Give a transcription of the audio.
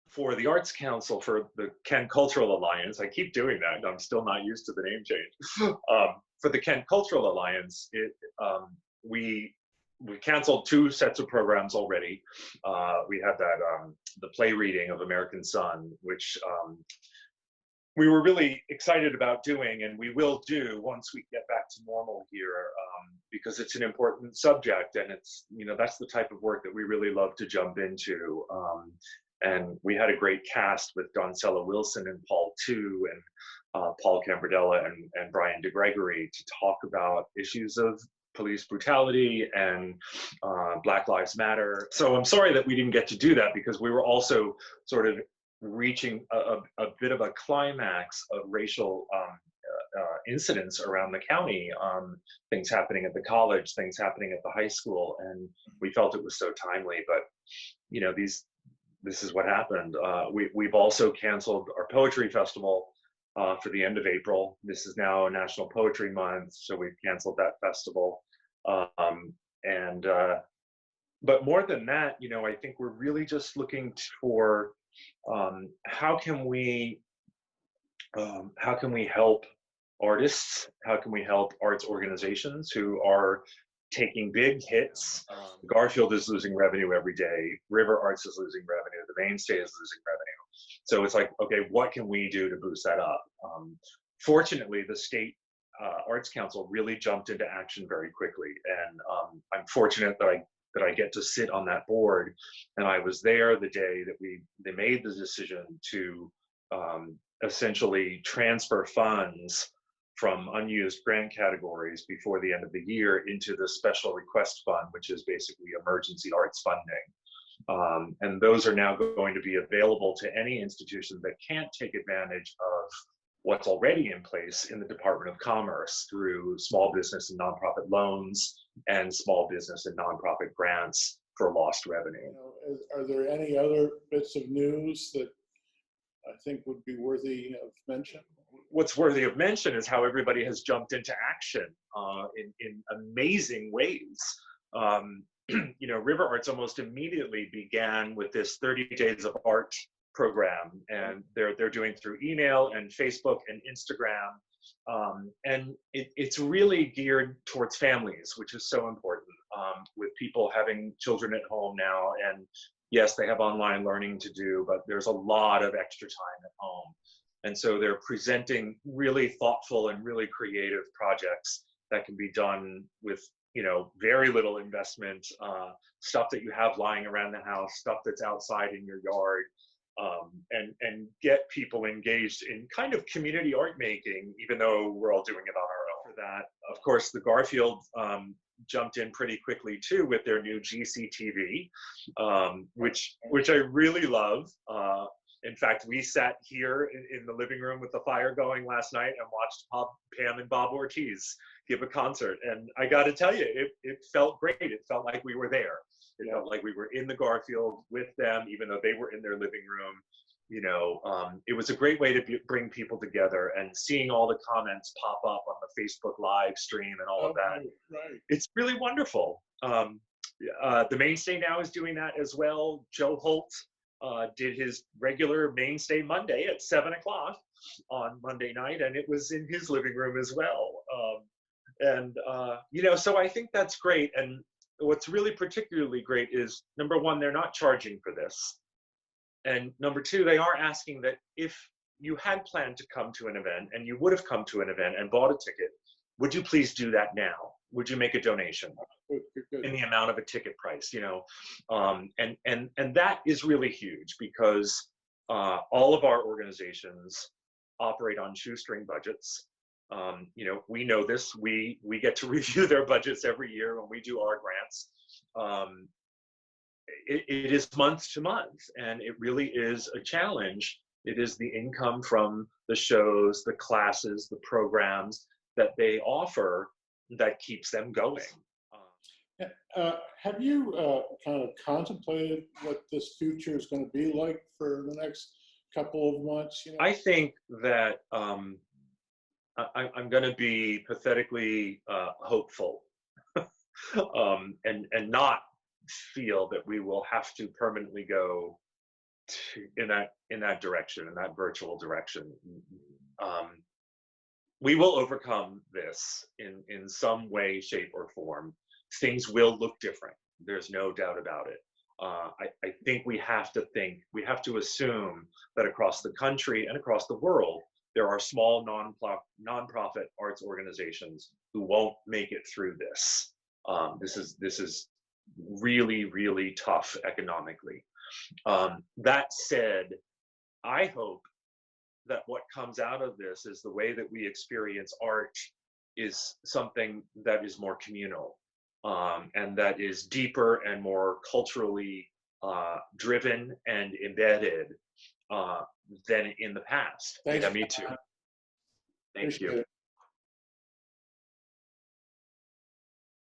for the Arts Council for the Kent Cultural Alliance, I keep doing that. I'm still not used to the name change. For the Kent Cultural Alliance, we canceled 2 sets of programs already. We had that the play reading of American Son, which we were really excited about doing, and we will do once we get back to normal here, because it's an important subject, and it's, that's the type of work that we really love to jump into. And we had a great cast with Doncella Wilson and Paul Tu and Paul Cambardella and Brian DeGregory to talk about issues of police brutality and Black Lives Matter. So I'm sorry that we didn't get to do that, because we were also sort of reaching a bit of a climax of racial incidents around the county, things happening at the college, things happening at the high school, and we felt it was so timely. But this is what happened. We've also canceled our poetry festival for the end of April. This is now National Poetry Month, so we've canceled that festival. But more than that, I think we're really just looking for how can we help artists? How can we help arts organizations who are taking big hits? Garfield is losing revenue every day. River Arts is losing revenue. The Mainstay is losing revenue. So it's like, okay, what can we do to boost that up? Fortunately, the state Arts Council really jumped into action very quickly, and I'm fortunate that I get to sit on that board. And I was there the day that they made the decision to essentially transfer funds from unused grant categories before the end of the year into the special request fund, which is basically emergency arts funding. And those are now going to be available to any institution that can't take advantage of what's already in place in the Department of Commerce through small business and nonprofit loans and small business and nonprofit grants for lost revenue. Are there any other bits of news that I think would be worthy of mention? What's worthy of mention is how everybody has jumped into action in amazing ways. River Arts almost immediately began with this 30 Days of Art program, and they're doing through email and Facebook and Instagram, and it's really geared towards families, which is so important, with people having children at home now. And yes, they have online learning to do, but there's a lot of extra time at home. And so they're presenting really thoughtful and really creative projects that can be done with, very little investment, stuff that you have lying around the house, stuff that's outside in your yard, and get people engaged in kind of community art making, even though we're all doing it on our own. For that, of course, the Garfield jumped in pretty quickly too with their new GCTV, which I really love. In fact, we sat here in the living room with the fire going last night and watched Pam and Bob Ortiz give a concert. And I got to tell you, it felt great. It felt like we were there. It felt like we were in the Garfield with them, even though they were in their living room. It was a great way to bring people together, and seeing all the comments pop up on the Facebook live stream and all of that. Right. It's really wonderful. The Mainstay now is doing that as well. Joe Holt did his regular Mainstay Monday at 7 o'clock on Monday night, and it was in his living room as well. So I think that's great. And what's really particularly great is, number one, they're not charging for this. And number two, they are asking that if you had planned to come to an event and you would have come to an event and bought a ticket, would you please do that now? Would you make a donation in the amount of a ticket price? And that is really huge, because all of our organizations operate on shoestring budgets. We know this. We get to review their budgets every year when we do our grants. It is month to month, and it really is a challenge. It is the income from the shows, the classes, the programs that they offer that keeps them going. Have you kind of contemplated what this future is going to be like for the next couple of months? I think that I'm going to be pathetically hopeful, and not feel that we will have to permanently go in that direction, in that virtual direction. Um, we will overcome this in some way, shape, or form. Things will look different. There's no doubt about it. I think we have to assume that across the country and across the world, there are small nonprofit arts organizations who won't make it through this. This is really, really tough economically. That said, I hope that what comes out of this is the way that we experience art is something that is more communal, and that is deeper and more culturally driven and embedded uh, than in the past. Thanks. Yeah, me too. Thank Appreciate you. it.